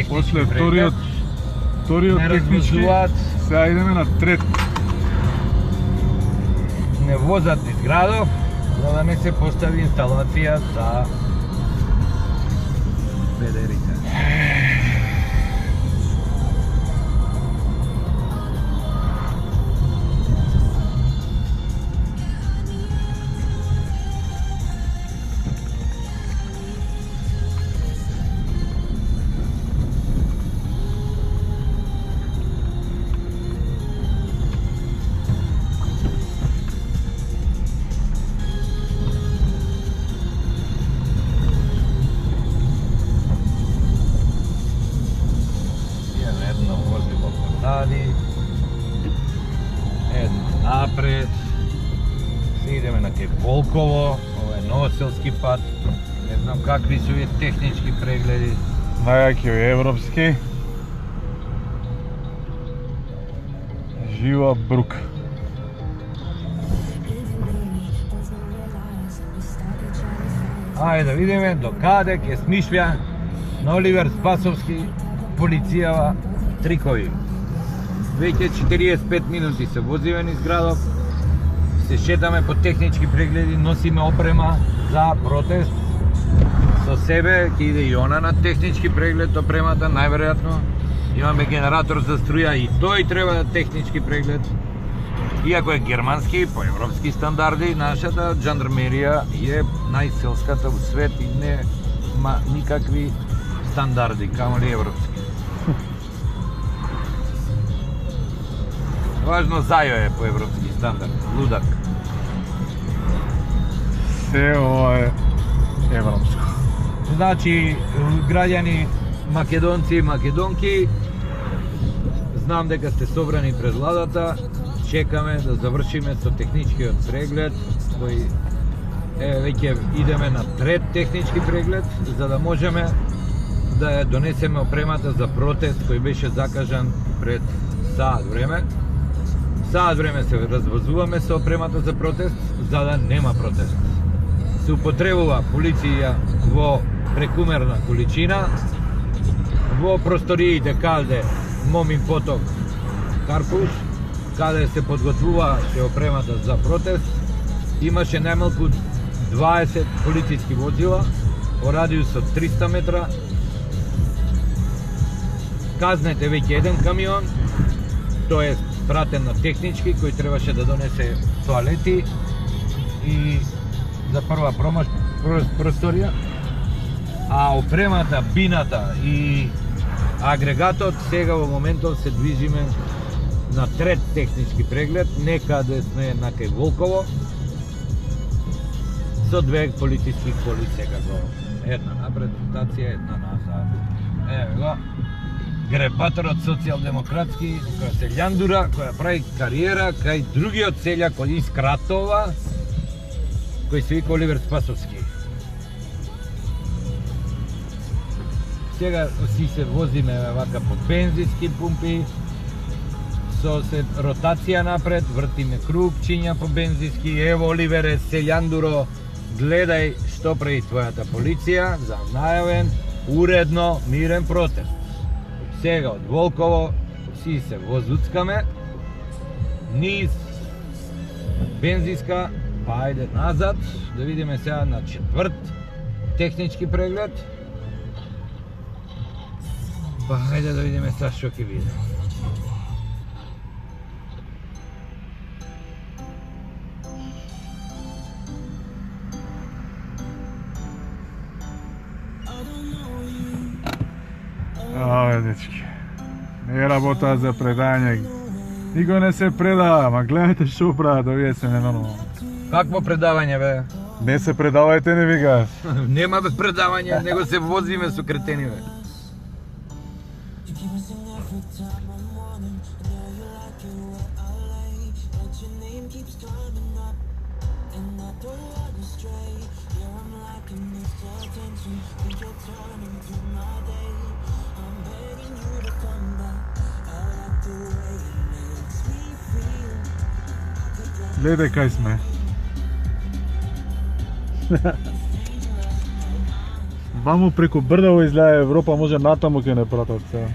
После вториот технички, сега идеме на трет. Не возат низ градов, за да не се постави инсталација за педерите. Напред, се идеме на кај Волково, ова е Новоселски пат, не знам какви се овие технички прегледи. Најаки европски. Жива брука. Ајде да видиме до каде ќе смишља на Оливер Спасовски полицијава трикови. Веќе 45 минути се возиме низ градот, се шетаме по технички прегледи, носиме опрема за протест. Со себе ќе иде и она на технички преглед, опремата, најверојатно. Имаме генератор за струја и тој треба да технички преглед. Иако е германски, по европски стандарди, нашата жандармерија е најселската во свет и нема никакви стандарди, камоли европски. Важно зајо е по европски стандард, лудак. Се ова е европско. Значи, граѓани македонци и македонки, знам дека сте собрани пред владата, чекаме да завршиме со техничкиот преглед, кој веќе идеме на трет технички преглед, за да можеме да ја донесеме опремата за протест кој беше закажан пред саат време. Саат време се развозуваме со опремата за протест, за да нема протест. Се употребува полиција во прекумерна количина, во просториите каде Момин поток Карпуш, каде се подготвуваше опремата за протест, имаше најмалку 20 полициски возила во радиус од 300 метра. Казнете веќе еден камион, тој е пратен на технички, кој требаше да донесе тоалети и за прва просторија, а опремата, бината и агрегатот сега во моментов се движиме на трет технички преглед, некаде сме на кај Волково, со две полициски коли секако. Една напред, стација, една назад. Еве го, гребаторот социјалдемократски, која се љандура, која прави кариера кај другиот селјак од Искратова, кој се вика Оливер Спасовски. Сега си се возиме вака по бензински пумпи, со се ротација напред, вртиме крупчиња по бензински. Ево, Оливере, селјандуро, гледај што прави твојата полиција за најавен, уредно, мирен протест. Сега од Волково си се возуцкаме низ бензинска, па ајде назад, да видиме сега на четврт технички преглед. Па ајде да видиме сега што ќе биде. Абе, дечки, не работа за предање. Никој не се предава, ма гледајте што прават, овие се ненормално. Какво предавање, бе? Не се предавајте, не викаш. Нема бе предавање, него се возиме со кретени, бе. Гледај кај сме. Ваму преку Брдево изгледа Европа може натаму ќе не пратат сега.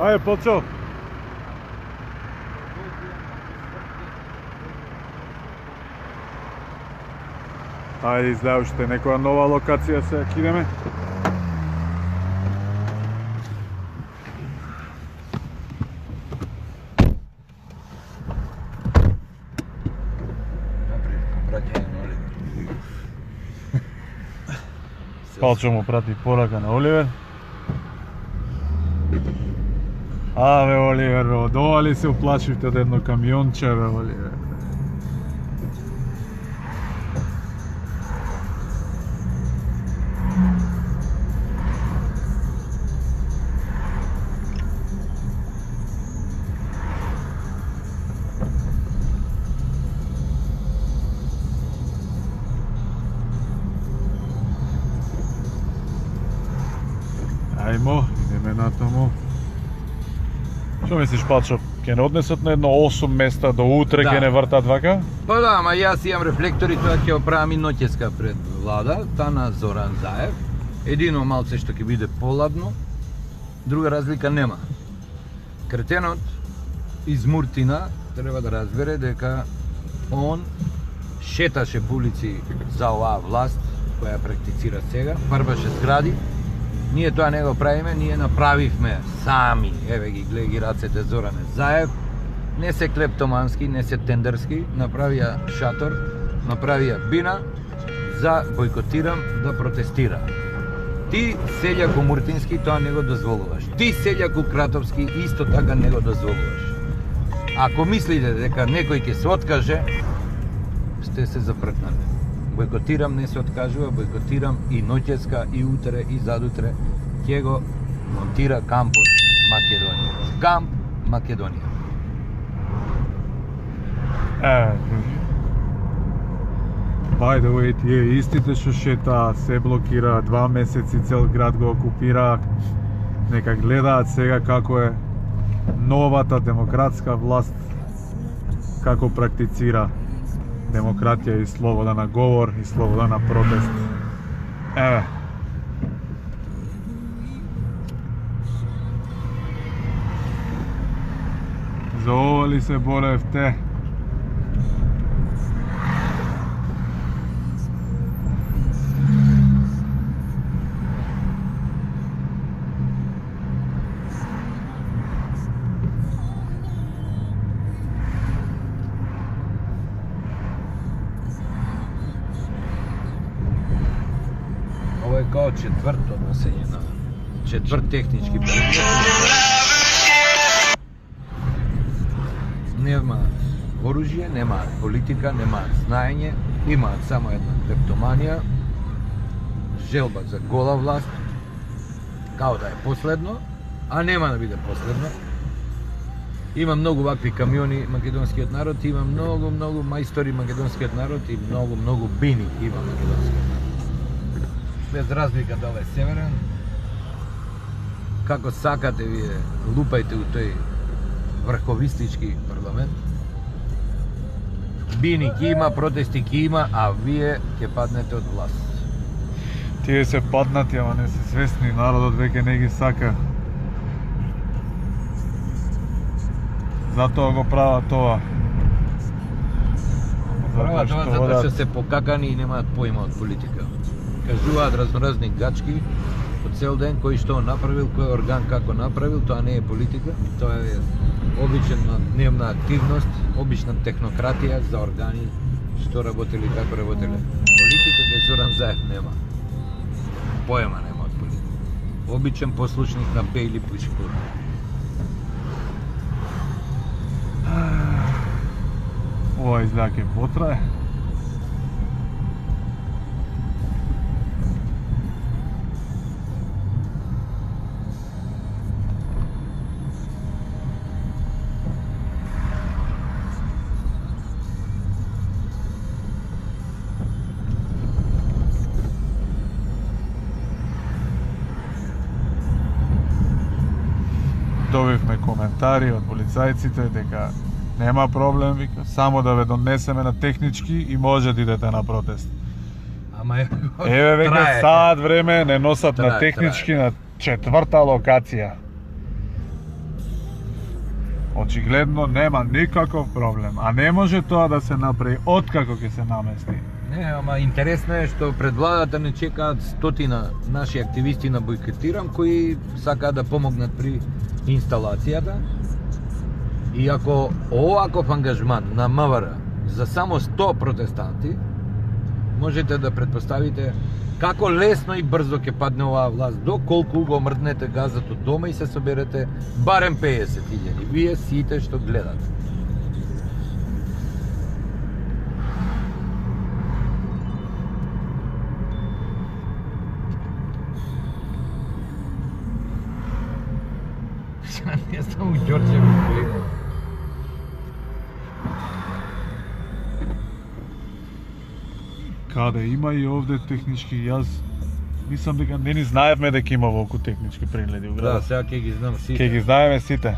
Ајде, почел. Ајде, изгледа уште некоја нова локација сега ќе идеме. Палчо му прати порака на Оливер. Аве, Оливер, од ова ли се уплашивте од едно камионче, бе, Оливер? Ајмо, идеме натаму. Што мислиш, Палчо, ќе не однесат на едно 8 места до утре, ќе не вртат вака? Па да, ама јас имам рефлектори, тоа ќе оправам и ноќеска пред влада, та на Зоран Заев. Едино малце што ќе биде поладно, друга разлика нема. Кретенот из Муртина треба да разбере дека он шеташе по улици за оваа власт која практицира сега, фарбаше згради. Ние тоа не го правиме, ние направивме сами. Еве ги, гледа ги рацете Зоране Заев. Не се клептомански, не се тендерски, направија шатор, направија бина за бойкотирам да протестира. Ти, селјако Муртински, тоа не го дозволуваш. Ти, селјако Кратовски, исто така не го дозволуваш. Ако мислите дека некој ќе се откаже, сте се запретнали. Бойкотирам не се откажува, бойкотирам и ноќеска, и утре, и задутре ќе го монтира кампот Македонија. Камп Македонија. By the way, тие истите што шета, се блокира, 2 месеци цел град го окупира. Нека гледаат сега како е новата демократска власт, како практицира демократија и слобода на говор и слобода на протест. Еве. За ова ли се боревте? Ова е као четврто носење на четврт технички предмет. Немаат оружје, немаат политика, немаат знаење, имаат само една клептоманија, желба за гола власт, као да е последно, а нема да биде последно. Има многу вакви камиони македонскиот народ, има многу мајстори македонскиот народ и многу бини има македонскиот народ. Без разлика дали е северен, како сакате вие, лупајте у тој врховистички парламент. Бини ќе има, протести ќе има, а вие ќе паднете од власт. Тие се паднати, ама не се свесни, народот веќе не ги сака. Затоа го прават тоа. Прават тоа затоа што се покакани и немаат поима од политика. Кажуваат разноразни гачки по цел ден, кој што направил, кој орган како направил, тоа не е политика, тоа е обична дневна активност, обична технократија за органи што работели како работеле. Политика кај Зоран Заев нема. Поема нема од политика. Обичен послушник на Бејли Пушкур. Ова изгледа ќе потрае. Добивме коментари од полицајците дека нема проблем, вика, само да ве донесеме на технички и може да идете на протест. Ама Еве веќе саат време не носат на технички на 4-та локација. Очигледно нема никаков проблем, а не може тоа да се направи откако ќе се намести. Не, ама интересно е што пред владата не чекаат стотина наши активисти на бойкотирам кои сакаат да помогнат при инсталацијата. И ако оваков ангажман на МВР за само 100 протестанти, можете да предпоставите како лесно и брзо ќе падне оваа власт, доколку го мрднете газот од дома и се соберете барем 50.000. Вие сите што гледате. Не само Ѓорче ми гледа. Каде има и овде технички, јас мислам дека не ни знаевме дека има волку технички прегледи у Да, градот. сега ќе ги знам сите. Ќе ги знаеме сите.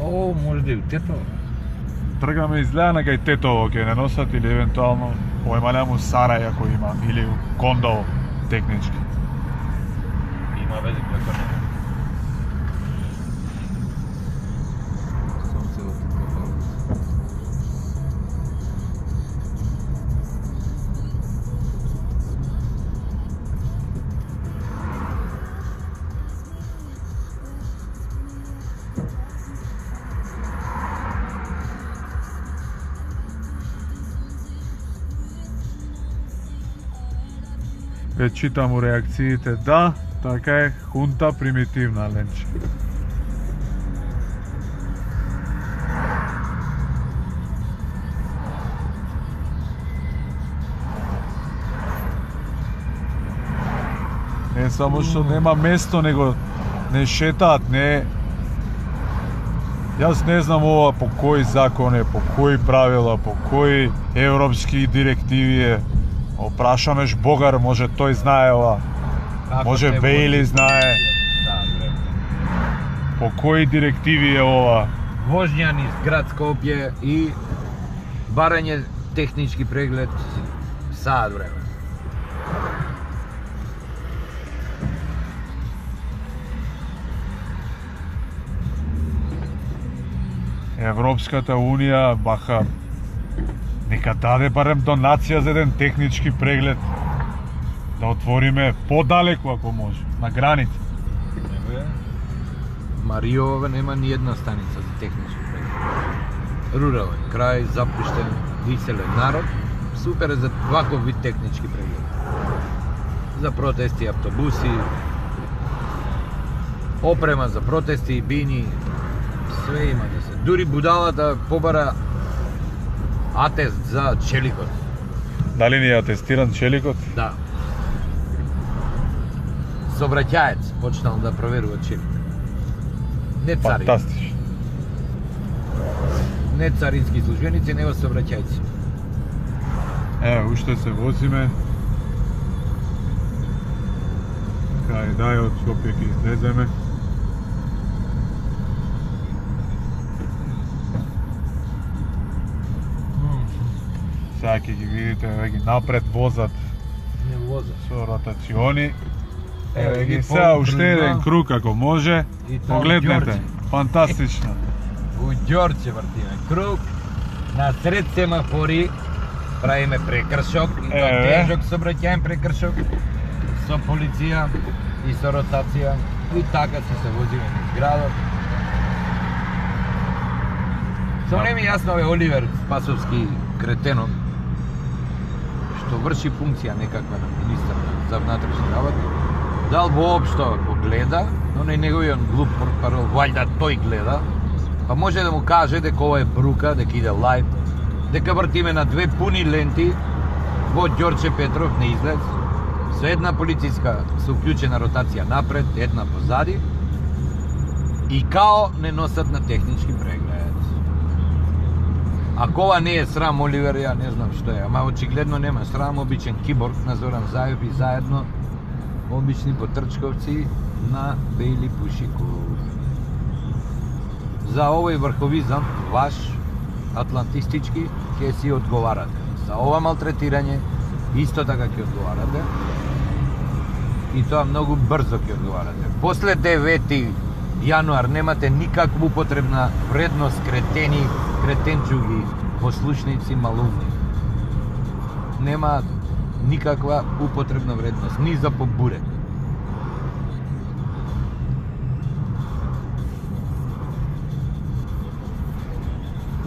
О, може да и Тетово. Тргаме изгледа на кај Тетово ќе не носат или евентуално поемалему Сарај ако има или Кондово технички. Има веќе како не. Ве читам у реакциите, да, така е, хунта примитивна, Ленче. Не само што нема место, него не шетаат, не... Јас не знам ова по кој закон е, по кои правила, по кои европски директиви е. Опрашамеш Богар, може тој знае ова. Може Бејли знае. По кои директиви е ова? Возња низ град Скопје и барање технички преглед саат време. Европската Унија, баха, нека даде барем донација за еден технички преглед. Да отвориме подалеку ако може, на граница. Маријова нема ни една станица за технички преглед. Рурален крај, запуштен, иселен народ. Супер е за ваков вид технички преглед. За протести, автобуси, опрема за протести, бини, све има да се. Дури будалата побара атест за челикот. Дали ни е атестиран челикот? Да. Собраќаец почнал да проверува челик. Не царин. Фантастично. не царински службеници, него сообраќајци. Еве, уште се возиме. Кај дај од Скопје ќе излеземе. Сега ќе ги видите, еве ги напред возат Не возат. со ротациони. Еве Еве ги ги сега по уште брзина. еден круг ако може. И тоа Погледнете, Ѓорѓе. фантастично. У Ѓорѓе вртиме круг, на сред семафори правиме прекршок, и тоа Еве. тежок сообраќајен прекршок со полиција и со ротација, и така се возиме низ градот. Само не ми е јасно овој Оливер Спасовски кретенот, што врши функција некаква на министар за внатрешни работи, дал воопшто го гледа, но не неговиот глуп портпарол, вајда тој гледа, па може да му каже дека ова е брука, дека иде лајв, дека вртиме на две пуни ленти во Ѓорче Петров на излез, со една полициска со уклучена ротација напред, една позади, и као не носат на технички преглед. Ако ова не е срам, Оливер, ја не знам што е, ама очигледно нема срам, обичен киборг на Зоран Заев и заедно обични потрчковци на Бејли Пушиков. За овој врховизам, ваш, атлантистички, ќе си одговарате. За ова малтретирање, исто така ќе одговарате. И тоа многу брзо ќе одговарате. После 9 јануар немате никаква употребна вредност, кретенчуги, послушници, малумни. Нема никаква употребна вредност, ни за побуре.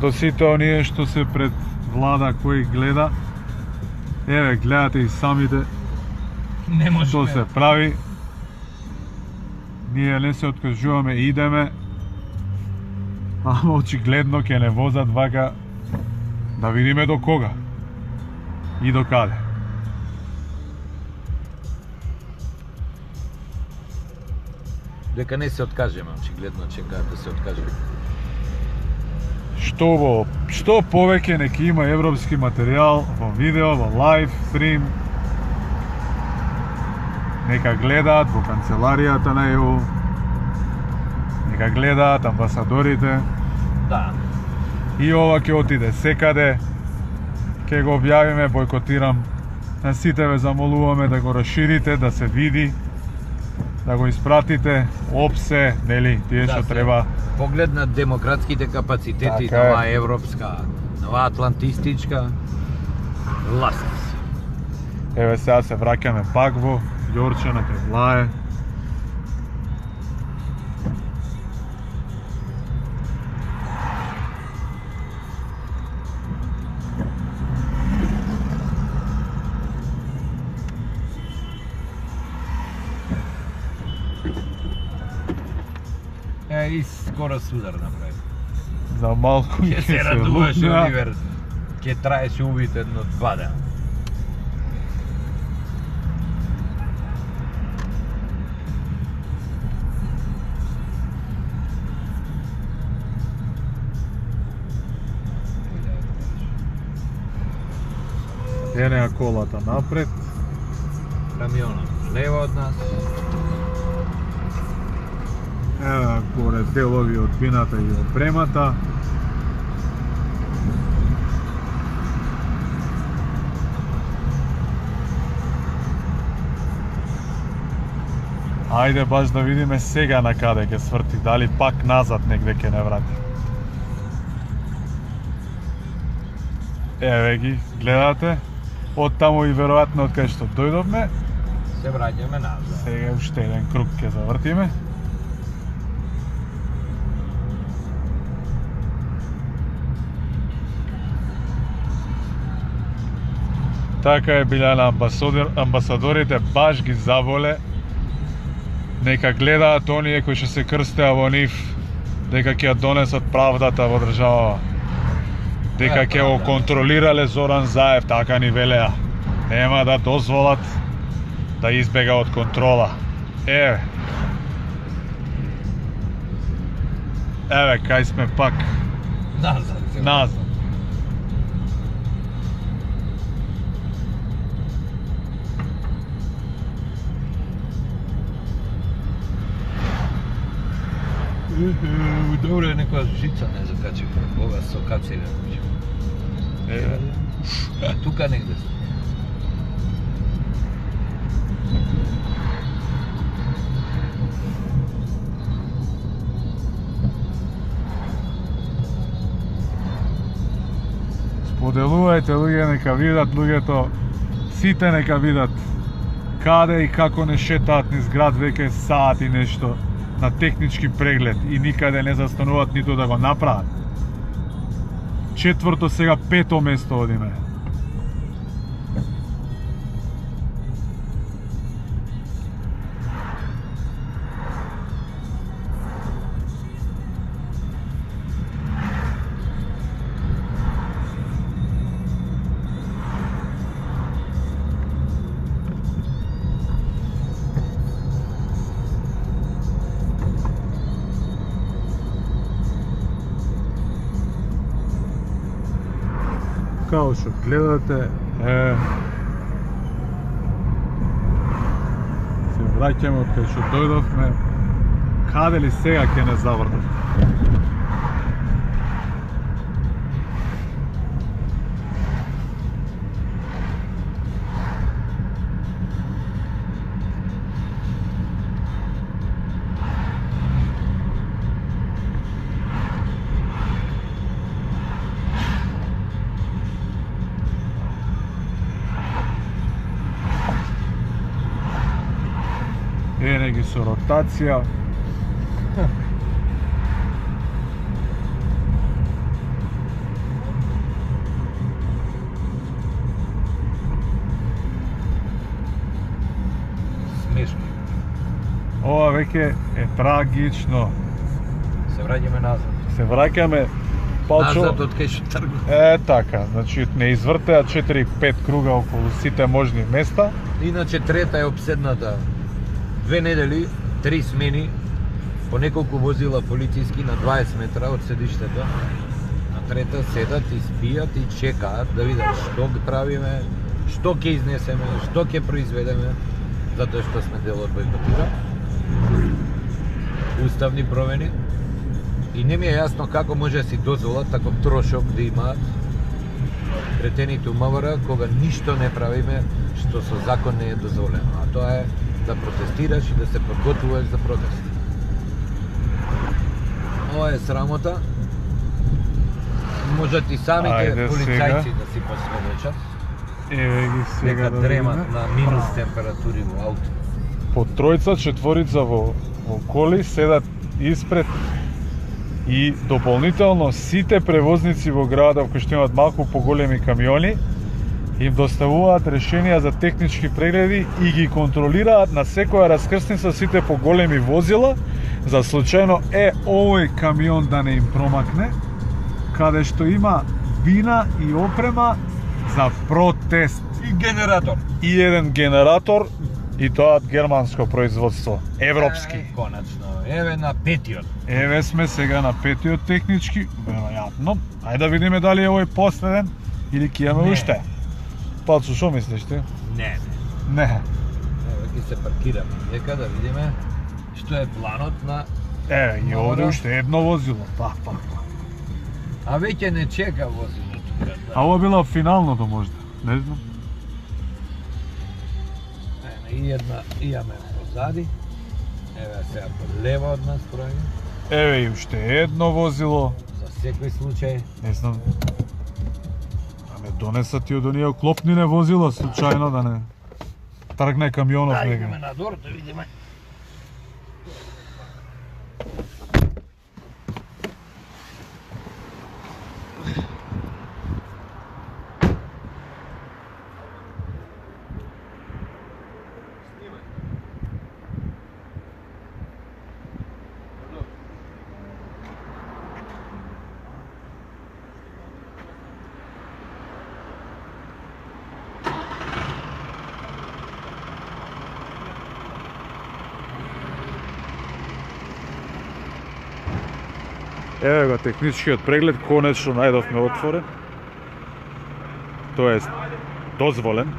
До сите оние што се пред влада кој гледа, еве гледате и самите Не може. што се прави. Ние не се откажуваме, идеме, ама очигледно ќе не возат вака, да видиме до кога и до каде. Дека не се откажеме, очигледно чекаат да се откажеме. Што повеќе нека има европски материјал во видео, во лайв стрим. Нека гледаат во канцеларијата на ЕУ. Нека гледаат амбасадорите. Да. И ова ќе отиде секаде. Ќе го објавиме, бойкотирам. На сите ве замолуваме да го расширите, да се види, да го испратите, опсе, нели, тие што се треба. погледнат демократските капацитети Така на е. оваа европска, на оваа атлантистичка власт. Еве сега се враќаме пак во Ѓорче на Предлае. И скоро судар направи. За малку Ќе се радуваше лутна. Оливер. Ќе траеше убит едно 2 дена. Енеа колата напред. Камионот лево од нас. Еве горе делови од вината и опремата. Ајде баш да видиме сега на каде ќе сврти, дали пак назад негде ќе не врати. Еве ги, гледате, од таму и веројатно од кај што дојдовме, Се враќаме назад. сега уште еден круг ќе завртиме. Така е, Билјана, амбасадорите баш ги заболе. Нека гледаат оние кои што се крстеа во нив, дека ќе ја донесат правдата во државава. Дека ќе го контролирале Зоран Заев, така ни велеа. Нема да дозволат да избега од контрола. Еве. Еве, кај сме пак. Назад. се назад. Добре, некоја жица не закачив. Ова со каци не може. Тука негде се. Поделувајте луѓе, нека видат луѓето, сите нека видат каде и како не шетаат низ град веќе саат и нешто на технички преглед и никаде не застануваат ниту да го направат. Четврто, сега пето место одиме. Као што гледате, се враќаме од кај што дојдовме. Каде ли сега ќе не завртат? Ене ги со ротација. Смешно. Ова веќе е трагично. Се враќаме назад. Се враќаме Палчо. Назад од кај што тргува. Така, значи не извртеа 4-5 круга околу сите можни места. Иначе трета е обседната. 2 недели, 3 смени, по неколку возила полициски на 20 метра од седиштето. На трета седат и спијат и чекаат да видат што ги правиме, што ќе изнесеме, што ќе произведеме, затоа што сме дел од бойкотира. Уставни промени. И не ми е јасно како може да си дозволат таков трошок да имаат претените МВР кога ништо не правиме што со закон не е дозволено. А тоа е да протестираш и да се подготвуваш за протест. Ова е срамота. Можат и самите полицајци да си посведочат. Еве ги сега Нека да дремат видиме. на минус температури во ауто. По тројца, четворица во коли седат испред и дополнително сите превозници во градот кои што имаат малку поголеми камиони им доставуваат решенија за технички прегледи и ги контролираат на секоја раскрсница сите поголеми возила за случајно овој камион да не им промакне, каде што има вина и опрема за протест. И генератор. И еден генератор, и тоа од германско производство, европски. Конечно. Еве на петиот. Еве сме сега на петиот технички, веројатно. Ајде да видиме дали е овој последен или ќе имаме Не. уште. Палцу, шо мислиш ти? Не. Не. Еве ќе се паркираме. Нека да видиме што е планот на... Еве, и овде Добро. уште едно возило. Пак. А веќе не чека возило тука. А ова било финалното можда, не знам. Еве, и една имаме позади. Еве сега лево од нас прави. Еве и уште едно возило. За секој случај. Не знам. А ме донесат и од оние оклопнine возила, случајно да не тргне камионов Да, нега. идеме надвор да видиме. Еве го техничкиот преглед, конечно најдовме отворен. Тоест, дозволен.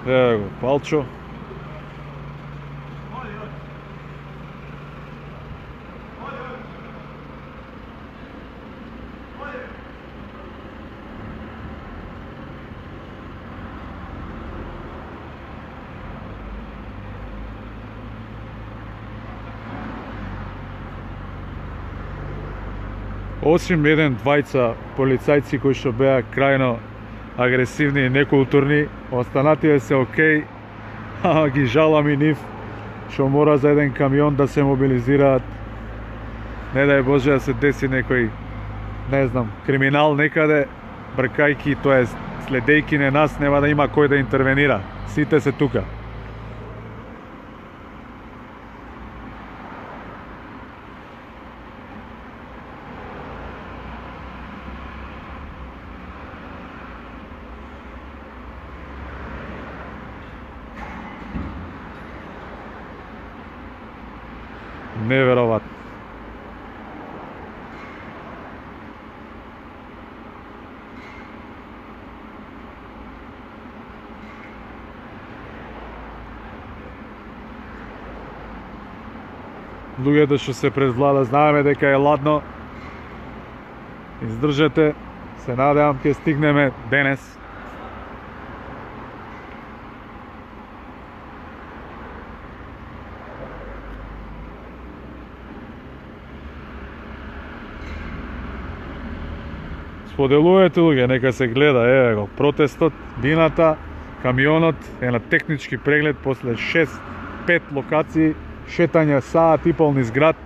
Еве го Палчо. Осим двајца полицајци кои што беа крајно агресивни и некултурни, останативе се окей, ги жалам и нив, што мора за еден камион да се мобилизираат. Не дај Боже да се деси некој, не знам, криминал некаде, бркајки, тоест следејки на нас, нема да има кој да интервенира. Сите се тука. Неверојатно. Луѓето што се пред влада, знаеме дека е ладно. Издржете, се надевам ќе стигнеме денес. Споделувате луѓе, нека се гледа, еве го, протестот, дината, камионот е на технички преглед после 6-5 локации, шетање саат и пол низ град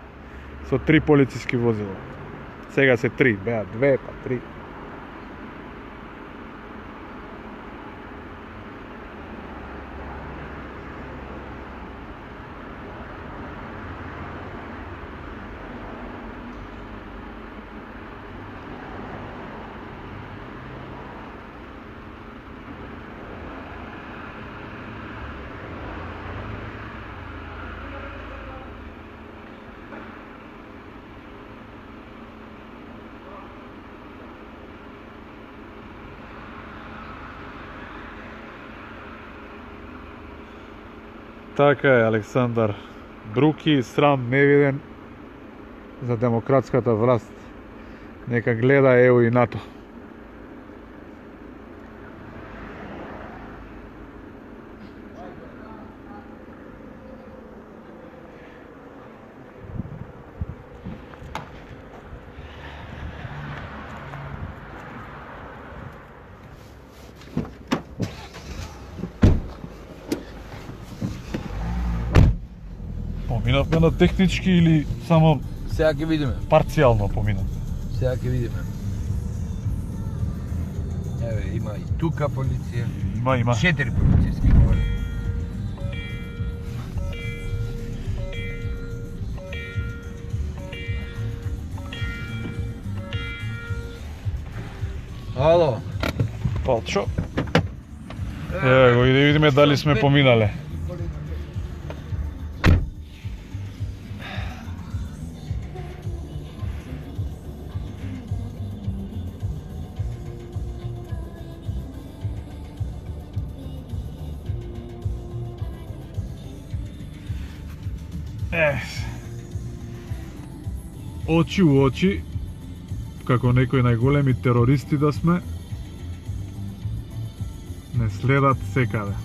со 3 полициски возила. Сега се 3, беа 2 па 3. Така е, Александар Бруки, срам невиден за демократската власт. Нека гледа ЕУ и НАТО. Поминавме на технички или само Сега ќе видиме. парцијално поминав? Сега ќе видиме. Еве, има и тука полиција. Има. 4 полициски говори. Ало. Палчо. Еве го, и да видиме дали сме поминале. Очи у очи, како некои најголеми терористи да сме, не следат секаде.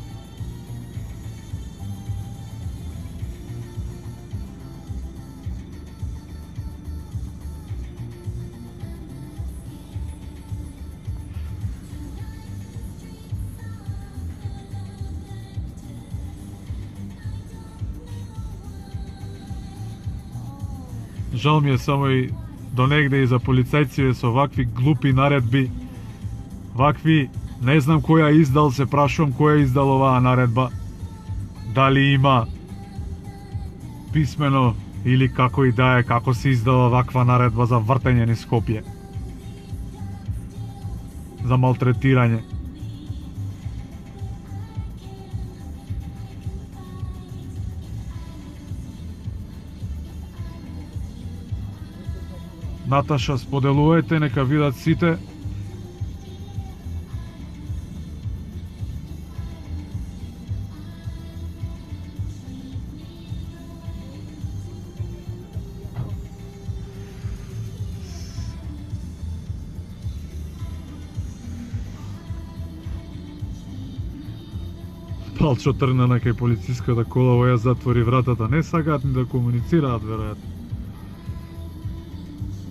Жал ми е само и до негде и за полицајците со вакви глупи наредби. Вакви, не знам кој ја издал, се прашувам кој ја издал оваа наредба. Дали има писмено или како и да е, како се издава ваква наредба за вртење низ Скопје. За малтретирање. Наташа, споделувајте, нека видат сите. Палчо тргна на кај полициската кола, овоја затвори вратата. Не сакаат ни да комуницираат, веројатно.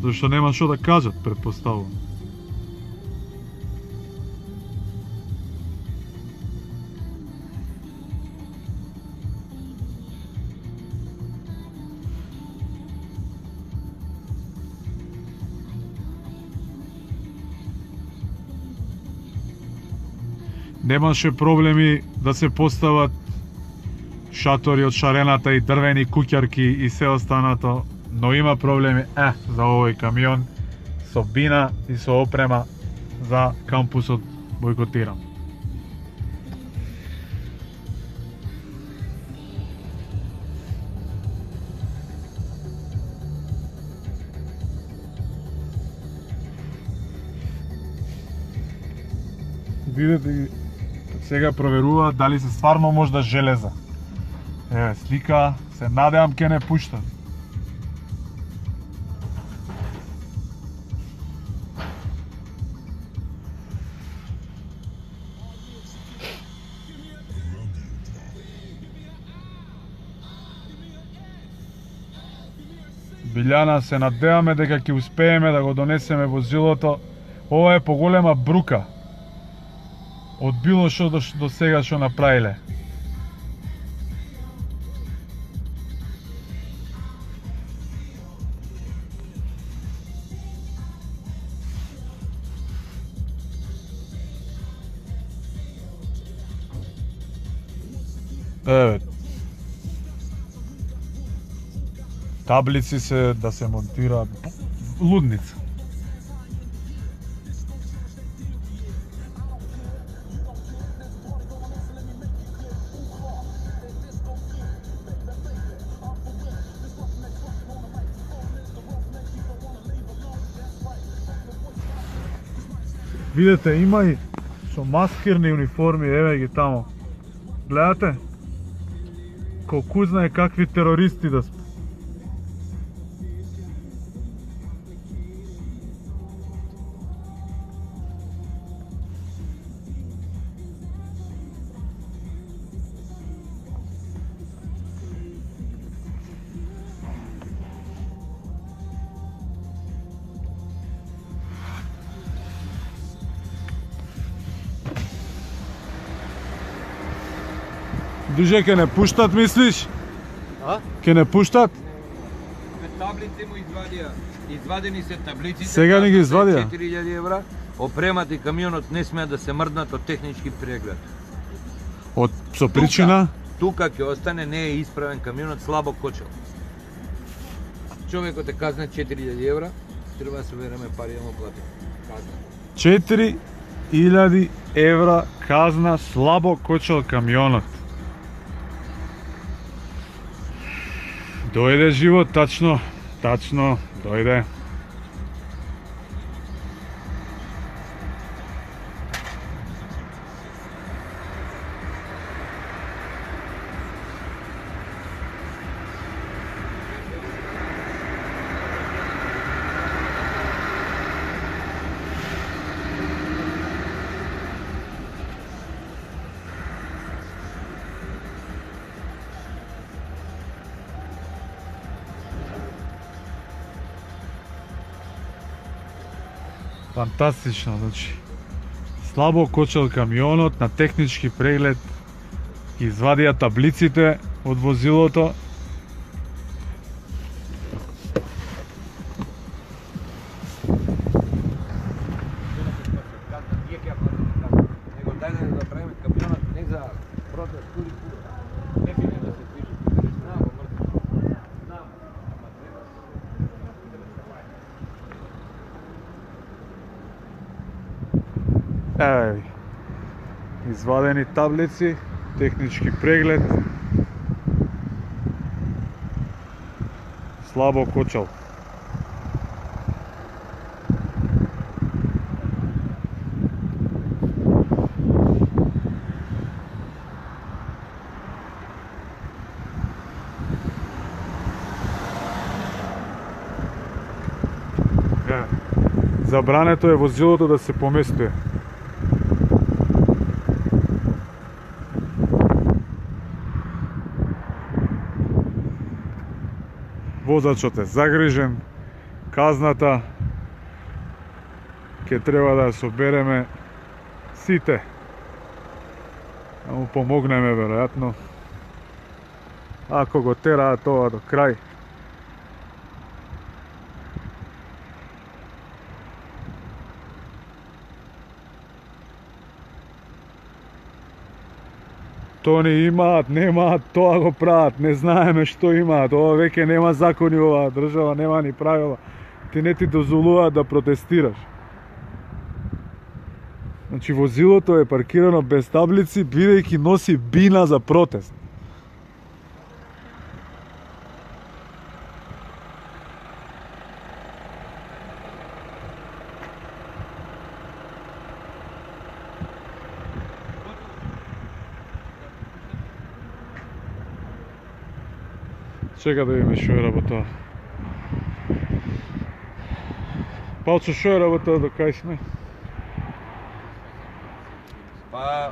Зашто нема што да кажат, претпоставувам. Немаше проблеми да се постават шатори од шарената и дрвени куќарки и се останато, но има проблеми за овој камион со бина и со опрема за кампусот Бојкотиран. Видете, сега проверуваат дали се стварно можда железа. Еве, слика, се надевам ке не пуштат. Билјана, се надеваме дека ќе успееме да го донесеме возилото. Ова е поголема брука од било што до сега што направиле. Еве. Таблици се да се монтираат. Лудница. Видете, има и со маскирни униформи, еве ги тамо. Гледате? Колку знае какви терористи да сме. Диже, ке не пуштат, мислиш? А? Ке не пуштат? Таблици му извадија. Извадени се таблиците. Сега не ги извадија? 4000 евра. Опремата и камионот не смеат да се мрднат од технички преглед. Со причина? Тука ќе остане, не е исправен камионот, слабо кочел. Човекот е казнет 4000 евра, треба да се вереме пари да му плати. Казна. 4000 евра казна, слабо кочел камионот. Дојде живот, тачно, дојде. Фантастично, значи. Слабо кочел камионот, на технички преглед извадија таблиците од возилото. Него дајде да правиме камионот не за протест, не биде да се движи. Еве ви. Извадени таблици, технички преглед. Слабо кочел. Забрането е возилото да се поместува. Возачот е загрижен, казната ќе треба да ја собереме сите. Да му помогнеме веројатно. Ако го тераа тоа до крај. То не имаат, немаат, тоа го прават, не знаеме што имаат, ова веќе нема закони оваа држава, нема ни правила. Ти не ти дозволуваат да протестираш. Значи возилото е паркирано без таблици, бидејќи носи бина за протест. Чека да видиме што е работа. Палчо, што е работа до кај сме? Па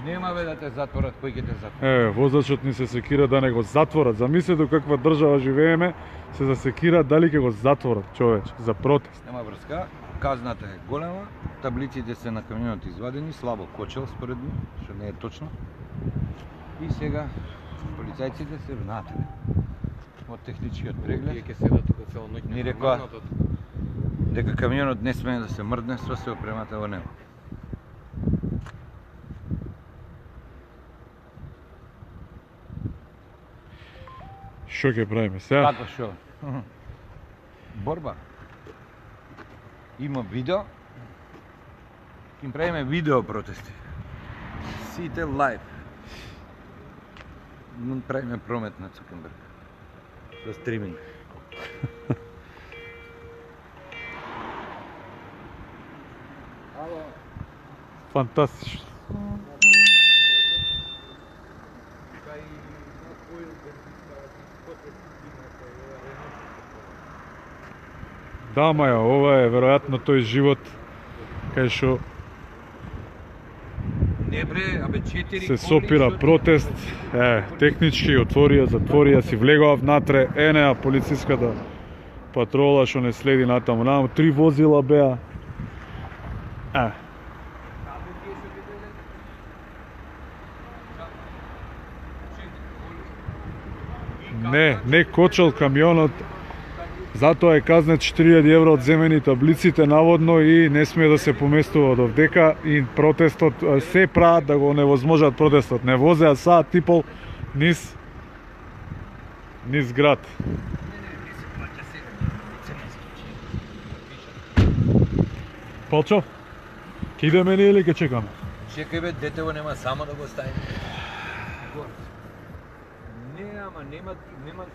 нема бе да те затворат, кој ќе те затворат? Возачот ни се секира да не го затворат. Замисли до каква држава живееме, се засекира дали ќе го затворат човече за протест. Нема врска, казната е голема, таблиците се на камионот извадени, слабо кочел според ми, што не е точно. И сега полицајците се внатре. Од техничкиот преглед. Ќе седат тука цело ноќ. Ни рекоа дека камионот не смее да се мрдне со се опремата во него. Што ќе правиме сега? Како што? Борба. Има видео. Ќе правиме видео протести. Сите лайв. Правиме промет на Цукенберг. За стриминг. Ало. Фантастично. Да, маја, ова е веројатно тој живот кај што Не бре, абе 4 се сопира протест, технички отворија, затворија, си влегоа внатре, енеа полициската патрола што не следи натаму, 3 возила беа. Не кочел камионот, затоа е казнет 4000 евро од земени таблиците наводно и не смее да се поместува од овдека и протестот се прават да го невозможат протестот. Не возеа саат и пол низ град. Полчо, ќе идеме ние или ќе чекаме? Чекај бе, детево нема само да го стави. Не, ама нема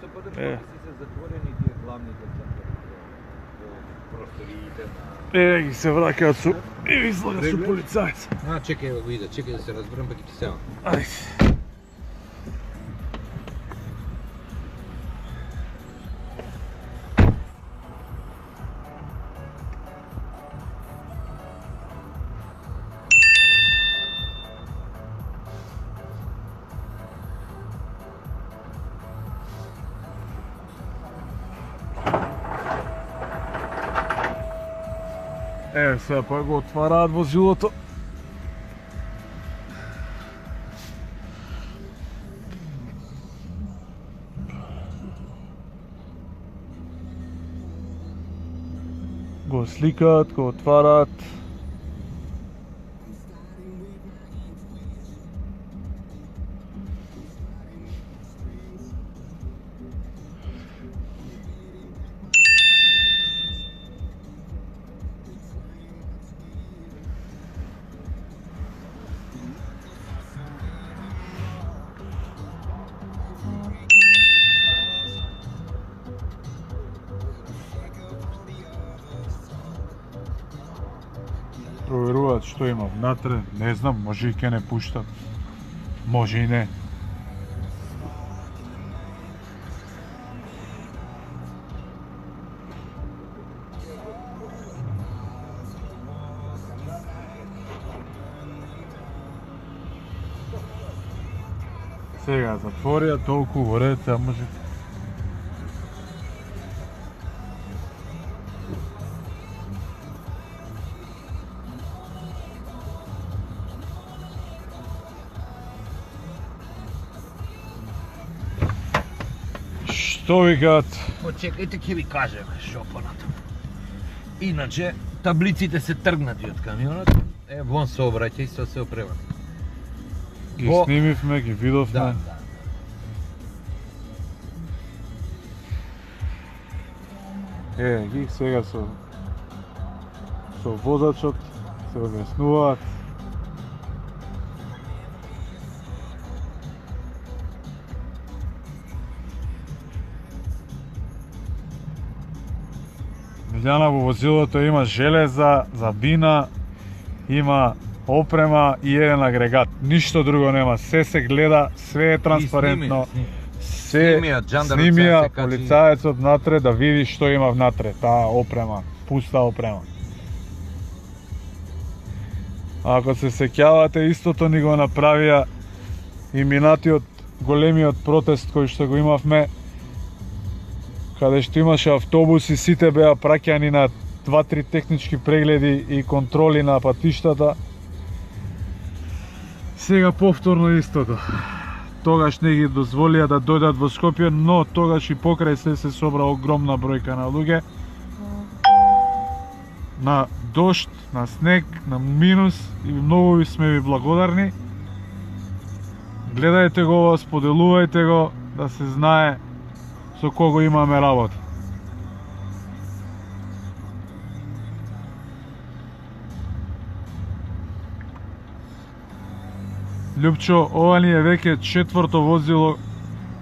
се подршка, си се затворени тие главните просториите на... Ги се враќаат со... И излага со полицајец. Чекај да го иде, чекај да се разберем, па ќе ти сеам. Ајде. Сега па го отвараат возилото. Го сликаат, го отвараат. Проверуваат што има внатре, не знам, може и ќе не пуштат, може и не. Сега затворија толку во ред, а може... Што викаат? Почекајте, ќе ви кажеме шо понатаму. Иначе, таблиците се тргнати од камионот, вон се обраќај, се опрема. Ги снимивме, ги видовме. Да. Ги сега со возачот се објаснуваат. Милјана, во возилото има железа, за бина, има опрема и еден агрегат. Ништо друго нема, се се гледа, све е транспарентно. Се снимија полицаецот внатре да види што има внатре, таа опрема, пуста опрема. Ако се сеќавате, истото ни го направија и минатиот големиот протест кој што го имавме, каде што имаше автобуси, сите беа праќани на 2-3 технички прегледи и контроли на патиштата. Сега повторно истото. Тогаш не ги дозволија да дојдат во Скопје, но тогаш и покрај се собра огромна бројка на луѓе. На дожд, на снег, на минус, и многу ви сме ви благодарни. Гледајте го, споделувајте го, да се знае со кого имаме работа. Љупчо, ова ни е веќе 4-то возило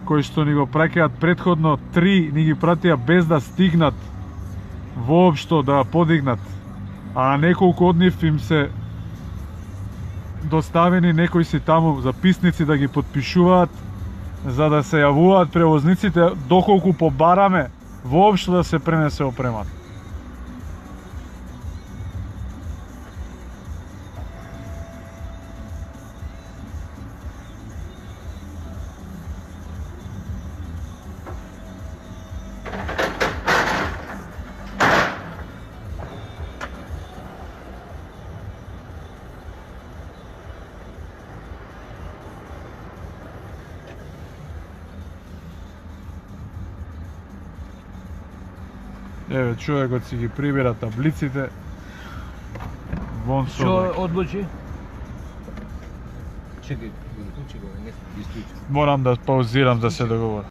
кој што ни го праќаат. Претходно 3 ни ги пратија без да стигнат воопшто да подигнат, а неколку од нив им се доставени некои си таму записници да ги потпишуваат, за да се јавуваат превозниците доколку побараме воопшто да се пренесе опремата. Еве, човекот си ги прибира таблиците. Вон со... Што одлучи? Чекај, не исклучи. Морам да паузирам да се договорам.